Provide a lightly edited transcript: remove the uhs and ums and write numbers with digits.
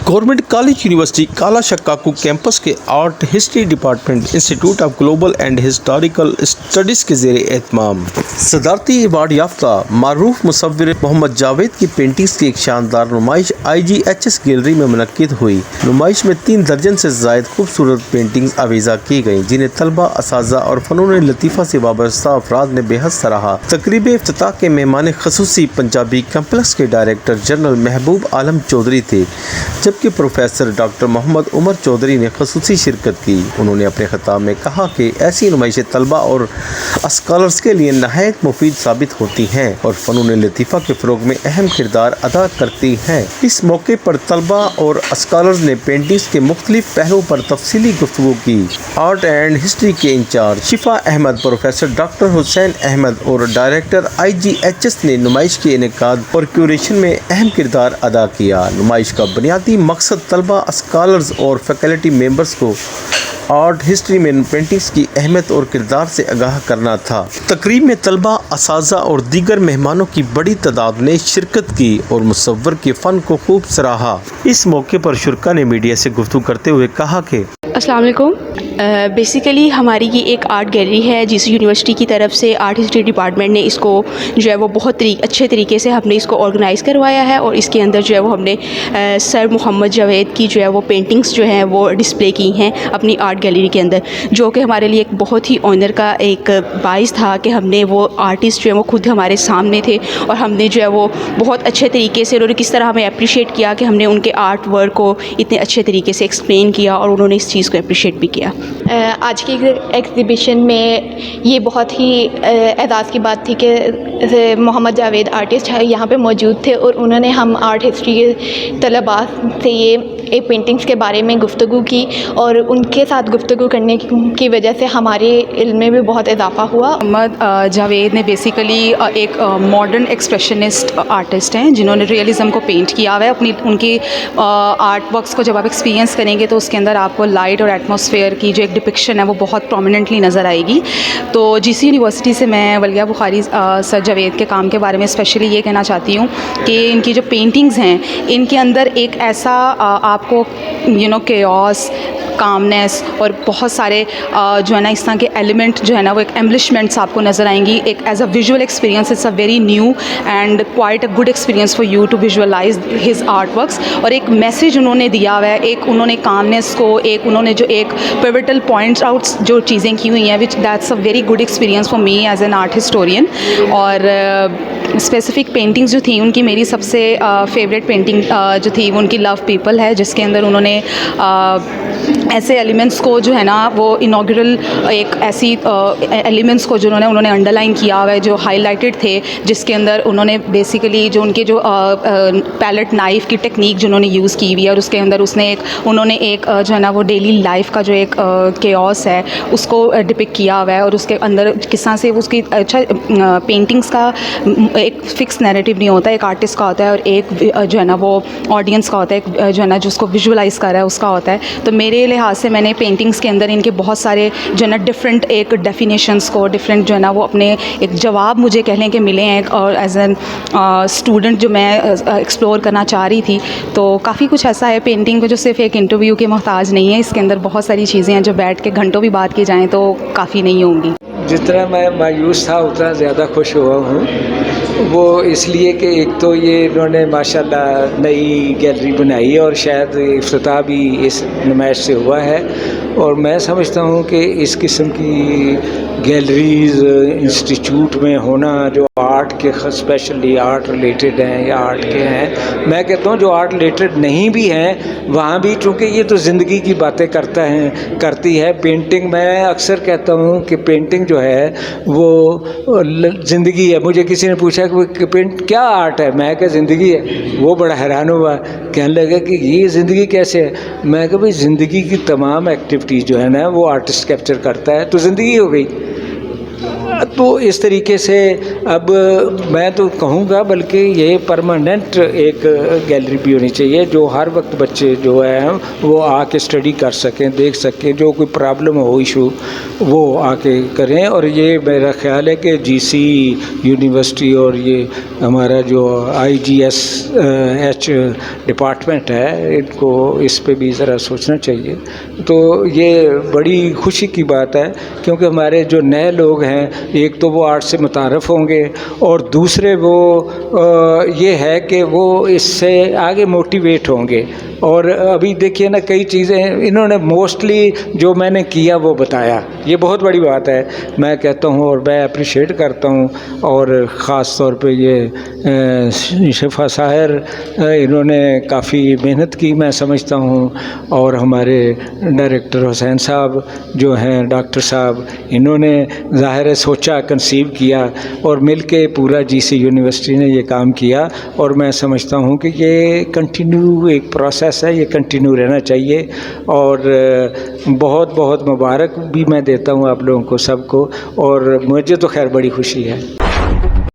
Government college university काला शक्काकू campus के art history department institute of global and historical studies के ज़ेरे एहतमाम सदारती award याफ्ता मारूफ मुसव्विर मोहम्मद जावेद की पेंटिंग्स की एक शानदार नुमाइश IGHS गैलरी में मुनक्किद हुई। नुमाइश में 3 दर्जन से ज़ायद खूबसूरत पेंटिंग्स आवेज़ा की गईं, जिन्हें तलबा, असातिज़ा और फ़नून लतीफ़ा से वाबस्ता अफराद ने बेहद सराहा। तकरीब इफ्तिताह के मेहमान खसूसी पंजाबी कम्प्लेक्स के डायरेक्टर जनरल महबूब आलम चौधरी थे, जबकि प्रोफेसर डॉक्टर मोहम्मद उमर चौधरी ने खसूसी शिरकत की। उन्होंने अपने खिताब में कहा कि ऐसी नुमाइशें तलबा और स्कॉलर्स के लिए नहायत मुफीद साबित होती हैं और फ़नून लतीफ़ा के फ़रोग़ में अहम किरदार अदा करती हैं। इस मौके पर तलबा और स्कॉलर्स ने पेंटिंग्स के मुख्तलिफ पहलुओं पर तफसीली गुफ्तगू की। आर्ट एंड हिस्ट्री के इंचार्ज शिफा अहमद, प्रोफेसर डॉक्टर हुसैन अहमद और डायरेक्टर IGHS ने नुमाइश के इनेकाद और क्यूरेशन में अहम किरदार अदा किया। नुमाइश का बुनियादी मकसद तलबा, स्कॉलर्स और फैकल्टी मेंबर्स को आर्ट हिस्ट्री में पेंटिंग्स की अहमियत और किरदार से आगाह करना था। तकरीब में तलबा, असातिज़ा और दीगर मेहमानों की बड़ी तादाद ने शिरकत की और मुसव्विर के फ़न को खूब सराहा। इस मौके पर शुरका ने मीडिया से गुफ्तगू करते हुए कहा कि अस्सलाम वालेकुम। बेसिकली हमारी ये एक आर्ट गैलरी है जिस यूनिवर्सिटी की तरफ से आर्ट हिस्ट्री डिपार्टमेंट ने इसको जो है वो बहुत अच्छे तरीके से हमने इसको ऑर्गेनाइज़ करवाया है और इसके अंदर जो है वो हमने सर मोहम्मद जावेद की जो है वो पेंटिंग्स जो हैं वो डिस्प्ले की हैं अपनी आर्ट गैलरी के अंदर, जो कि हमारे लिए एक बहुत ही ऑनर का एक बाइस था कि हमने वो आर्टिस्ट जो है वो खुद हमारे सामने थे और हमने जो है वो बहुत अच्छे तरीके से उन्होंने किस तरह हमें अप्रिशिएट किया कि हमने उनके आर्ट वर्क को इतने अच्छे तरीके से एक्सप्लेन किया और उन्होंने इस चीज़ को अप्रिशिएट भी किया। आज की एग्ज़िबिशन में ये बहुत ही एज़ाज़ की बात थी कि मोहम्मद जावेद आर्टिस्ट यहाँ पे मौजूद थे और उन्होंने हम आर्ट हिस्ट्री के तलबा से ये पेंटिंग्स के बारे में गुफ्तगू की और उनके साथ गुफ्तगू करने की वजह से हमारे इल्म में भी बहुत इजाफा हुआ। मोहम्मद जावेद ने बेसिकली एक मॉडर्न एक्सप्रेशनिस्ट आर्टिस्ट हैं जिन्होंने रियलिज़म को पेंट किया हुआ है। अपनी उनकी आर्ट वर्क्स को जब आप एक्सपीरियंस करेंगे तो उसके अंदर आपको लाइट और एटमॉस्फेयर की जो एक डिपिक्शन है वो बहुत प्रोमिनेंटली नज़र आएगी। तो GC यूनिवर्सिटी से मैं वलिया बुखारी सर जावेद के काम के बारे में स्पेशली ये कहना चाहती हूँ कि इनकी जो पेंटिंग्स हैं इनके अंदर एक ऐसा आपको केओस, कामनेस और बहुत सारे जो है ना इस तरह के एलिमेंट जो है ना वो एक एम्बलिशमेंट्स आपको नज़र आएंगी। एक as a visual experience it's a very new and quite a good experience for you to visualize his art works. और एक मैसेज उन्होंने दिया हुआ है, एक उन्होंने कामनेस को, एक उन्होंने जो एक पिवटल पॉइंट्स आउट्स जो चीज़ें की हुई हैं which that's a very good experience for me as an art historian. और स्पेसिफिक पेंटिंग्स जो थी उनकी मेरी सबसे फेवरेट पेंटिंग जो थी वो उनकी लव पीपल है, जिसके अंदर उन्होंने ऐसे एलिमेंट्स को जो है ना वो इनॉग्रल एक ऐसी एलिमेंट्स को जो उन्होंने अंडरलाइन किया हुआ है जो हाईलाइटेड थे, जिसके अंदर उन्होंने बेसिकली जो उनके जो पैलेट नाइफ़ की टेक्निक जो उन्होंने यूज़ की हुई है और उसके अंदर उन्होंने एक जो है ना वो डेली लाइफ का जो एक केओस है उसको डिपिक्ट किया हुआ है और उसके अंदर किस तरह से उसकी अच्छा पेंटिंग्स का एक फिक्स नैरेटिव नहीं होता, एक आर्टिस्ट का होता है और एक जो है ना वो ऑडियंस का होता है, एक जो है ना जिसको विजुअलाइज़ कर रहा है उसका होता है। तो मेरे लिहाज से मैंने पेंटिंग्स के अंदर इनके बहुत सारे जो है ना डिफरेंट एक डेफिनेशंस को डिफरेंट जो है ना वो अपने एक जवाब मुझे कह लें कि मिले हैं और एज एन स्टूडेंट जो मैं एक्सप्लोर करना चाह रही थी। तो काफ़ी कुछ ऐसा है पेंटिंग को जो सिर्फ एक इंटरव्यू के मोहताज नहीं है, इसके अंदर बहुत सारी चीज़ें हैं जो बैठ के घंटों भी बात की जाएँ तो काफ़ी नहीं होंगी। जितना मैं मायूस था उतना ज़्यादा खुश हुआ हूँ। वो इसलिए कि एक तो ये इन्होंने माशाल्लाह नई गैलरी बनाई और शायद इफ्तिताह भी इस नुमाइश से हुआ है और मैं समझता हूँ कि इस किस्म की गैलरीज इंस्टीट्यूट में होना जो आर्ट के स्पेशली आर्ट रिलेटेड हैं या आर्ट के हैं, मैं कहता हूँ जो आर्ट रिलेटेड नहीं भी हैं वहाँ भी, चूँकि ये तो ज़िंदगी की बातें करती है पेंटिंग। मैं अक्सर कहता हूँ कि पेंटिंग जो है वो ज़िंदगी है। मुझे किसी ने पूछा कि पेंट क्या आर्ट है, मैं क्या ज़िंदगी है। वो बड़ा हैरान हुआ, कहने लगा कि ये ज़िंदगी कैसे है। मैं कहा भाई ज़िंदगी की तमाम एक्टिविटीज़ जो है ना वो आर्टिस्ट कैप्चर करता है तो ज़िंदगी हो गई। तो इस तरीके से अब मैं तो कहूँगा बल्कि ये परमानेंट एक गैलरी भी होनी चाहिए, जो हर वक्त बच्चे जो हैं वो आके स्टडी कर सकें, देख सकें, जो कोई प्रॉब्लम हो, इशू, वो आके करें। और ये मेरा ख्याल है कि जीसी यूनिवर्सिटी और ये हमारा जो IGSH डिपार्टमेंट है, इनको इस पे भी ज़रा सोचना चाहिए। तो ये बड़ी खुशी की बात है, क्योंकि हमारे जो नए लोग हैं, एक तो वो आर्ट से मुतारफ़ होंगे और दूसरे वो ये है कि वो इससे आगे मोटिवेट होंगे। और अभी देखिए ना, कई चीज़ें इन्होंने मोस्टली जो मैंने किया वो बताया, ये बहुत बड़ी बात है, मैं कहता हूँ और मैं अप्रिशिएट करता हूँ। और ख़ास तौर पे ये शिफा साहिर, इन्होंने काफ़ी मेहनत की, मैं समझता हूँ। और हमारे डायरेक्टर हुसैन साहब जो हैं, डॉक्टर साहब, इन्होंने ज़ाहिर है सोचा, कंसीव किया और मिलके पूरा जीसी यूनिवर्सिटी ने ये काम किया। और मैं समझता हूँ कि ये कंटिन्यू एक प्रोसेस है, ये कंटिन्यू रहना चाहिए। और बहुत बहुत मुबारक भी मैं देता हूँ आप लोगों को सबको, और मुझे तो खैर बड़ी खुशी है।